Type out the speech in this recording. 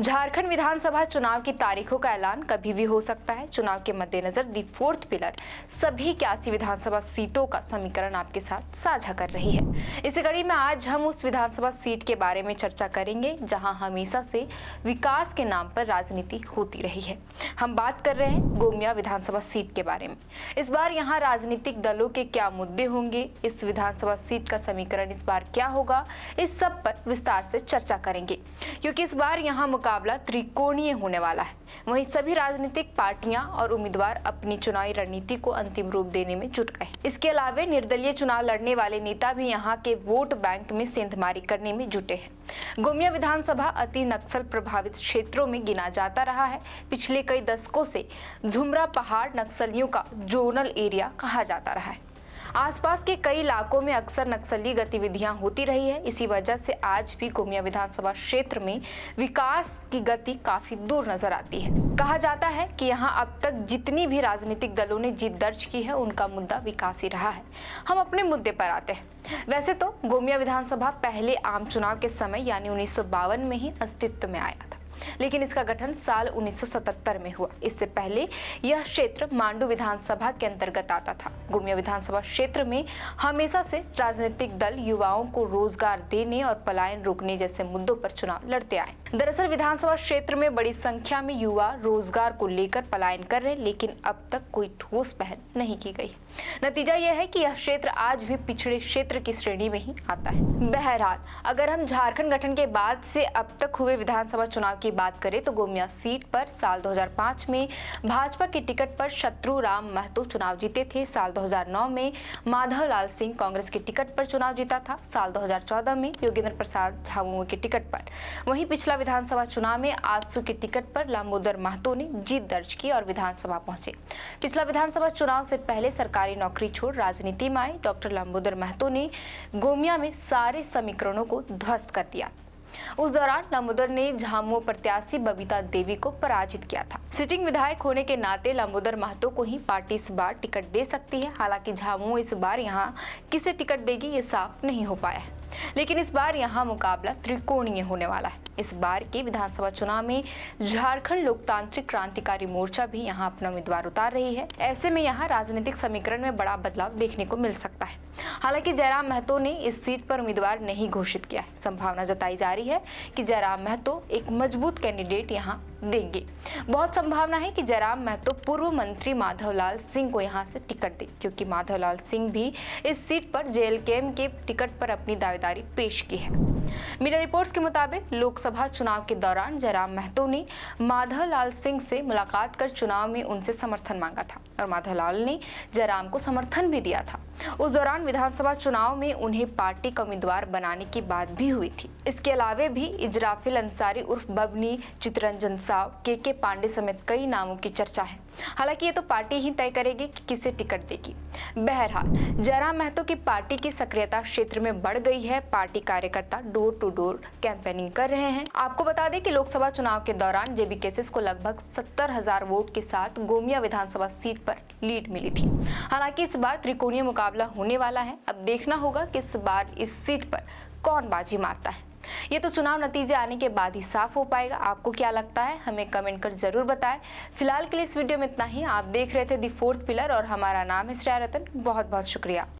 झारखंड विधानसभा चुनाव की तारीखों का ऐलान कभी भी हो सकता है। चुनाव के मद्देनजर दी फोर्थ पिलर सभी 81 विधानसभा सीटों का समीकरण आपके साथ साझा कर रही है। इसी कड़ी में आज हम उस विधानसभा सीट के बारे में चर्चा करेंगे जहां हमेशा से विकास के नाम पर राजनीति होती रही है। हम बात कर रहे हैं गोमिया विधानसभा सीट के बारे में। इस बार यहाँ राजनीतिक दलों के क्या मुद्दे होंगे, इस विधानसभा सीट का समीकरण इस बार क्या होगा, इस सब पर विस्तार से चर्चा करेंगे, क्योंकि इस बार यहाँ मुकाबला त्रिकोणीय होने वाला है। वहीं सभी राजनीतिक पार्टियां और उम्मीदवार अपनी चुनावी रणनीति को अंतिम रूप देने में जुट गए। इसके अलावा निर्दलीय चुनाव लड़ने वाले नेता भी यहां के वोट बैंक में सेंधमारी करने में जुटे हैं। गोमिया विधानसभा अति नक्सल प्रभावित क्षेत्रों में गिना जाता रहा है। पिछले कई दशकों से झुमरा पहाड़ नक्सलियों का जोनल एरिया कहा जाता रहा है। आसपास के कई इलाकों में अक्सर नक्सली गतिविधियां होती रही है। इसी वजह से आज भी गोमिया विधानसभा क्षेत्र में विकास की गति काफी दूर नजर आती है। कहा जाता है कि यहां अब तक जितनी भी राजनीतिक दलों ने जीत दर्ज की है, उनका मुद्दा विकास ही रहा है। हम अपने मुद्दे पर आते हैं। वैसे तो गोमिया विधानसभा पहले आम चुनाव के समय यानी 1952 में ही अस्तित्व में आया था, लेकिन इसका गठन साल 1977 में हुआ। इससे पहले यह क्षेत्र मांडू विधानसभा के अंतर्गत आता था। गोमिया विधानसभा क्षेत्र में हमेशा से राजनीतिक दल युवाओं को रोजगार देने और पलायन रोकने जैसे मुद्दों पर चुनाव लड़ते आए। दरअसल विधानसभा क्षेत्र में बड़ी संख्या में युवा रोजगार को लेकर पलायन कर रहे, लेकिन अब तक कोई ठोस पहल नहीं की गई। नतीजा यह है कि यह क्षेत्र आज भी पिछड़े क्षेत्र की श्रेणी में ही आता है। बहरहाल, अगर हम झारखंड गठन के बाद से अब तक हुए विधानसभा चुनाव की बात करें तो गोमिया सीट पर साल 2005 में भाजपा के टिकट पर शत्रु राम महतो चुनाव जीते थे। साल 2009 में माधव लाल सिंह कांग्रेस के टिकट पर चुनाव जीता था। साल 2014 में योगेंद्र प्रसाद झामुमो के टिकट पर। वहीं पिछला विधानसभा चुनाव में आजसू के टिकट पर लामोदर महतो ने जीत दर्ज की और विधानसभा पहुंचे। पिछला विधानसभा चुनाव से पहले सरकारी नौकरी छोड़ राजनीति में आए डॉक्टर लामोदर महतो ने गोमिया में सारे समीकरणों को ध्वस्त कर दिया। उस दौरान लामोदर ने झामुमो प्रत्याशी बबीता देवी को पराजित किया था। सिटिंग विधायक होने के नाते लामोदर महतो को ही पार्टी इस बार टिकट दे सकती है। हालांकि झामुमो इस बार यहां किसे टिकट देगी ये साफ नहीं हो पाया है, लेकिन इस बार यहां मुकाबला त्रिकोणीय होने वाला है। इस बार के विधानसभा चुनाव में झारखंड लोकतांत्रिक क्रांतिकारी मोर्चा भी यहां अपना उम्मीदवार उतार रही है। ऐसे में यहां राजनीतिक समीकरण में बड़ा बदलाव देखने को मिल सकता है। हालांकि जयराम महतो ने इस सीट पर उम्मीदवार नहीं घोषित किया है। संभावना जताई जा रही है कि जयराम महतो एक मजबूत कैंडिडेट यहां देंगे। बहुत संभावना है कि जयराम महतो पूर्व मंत्री माधवलाल सिंह को यहां से टिकट दे, क्योंकि माधवलाल सिंह भी इस सीट पर जेएलकेएम के टिकट पर अपनी दावेदारी पेश की है। मीडिया रिपोर्ट्स के मुताबिक लोकसभा चुनाव के दौरान जयराम महतो ने माधवलाल सिंह से मुलाकात कर चुनाव में उनसे समर्थन मांगा था और माधवलाल ने जयराम को समर्थन भी दिया था। उस दौरान विधानसभा चुनाव में उन्हें पार्टी का उम्मीदवार बनाने की बात भी हुई थी। इसके अलावा भी इजराफिल अंसारी उर्फ बबनी, चितरंजन साव, के पांडे समेत कई नामों की चर्चा है। हालांकि ये तो पार्टी ही तय करेगी कि किसे टिकट देगी। बहरहाल, जयराम महतो की पार्टी की सक्रियता क्षेत्र में बढ़ गई है। पार्टी कार्यकर्ता डोर टू डोर कैंपेनिंग कर रहे हैं। आपको बता दें कि लोकसभा चुनाव के दौरान जेबी केसेस को लगभग 70,000 वोट के साथ गोमिया विधानसभा सीट पर लीड मिली थी। हालांकि इस बार त्रिकोणीय मुकाबला होने वाला है। अब देखना होगा कि इस बार इस सीट पर कौन बाजी मारता है। ये तो चुनाव नतीजे आने के बाद ही साफ हो पाएगा। आपको क्या लगता है, हमें कमेंट कर जरूर बताएं। फिलहाल के लिए इस वीडियो में इतना ही। आप देख रहे थे दी फोर्थ पिलर और हमारा नाम है श्रेया रतन। बहुत बहुत शुक्रिया।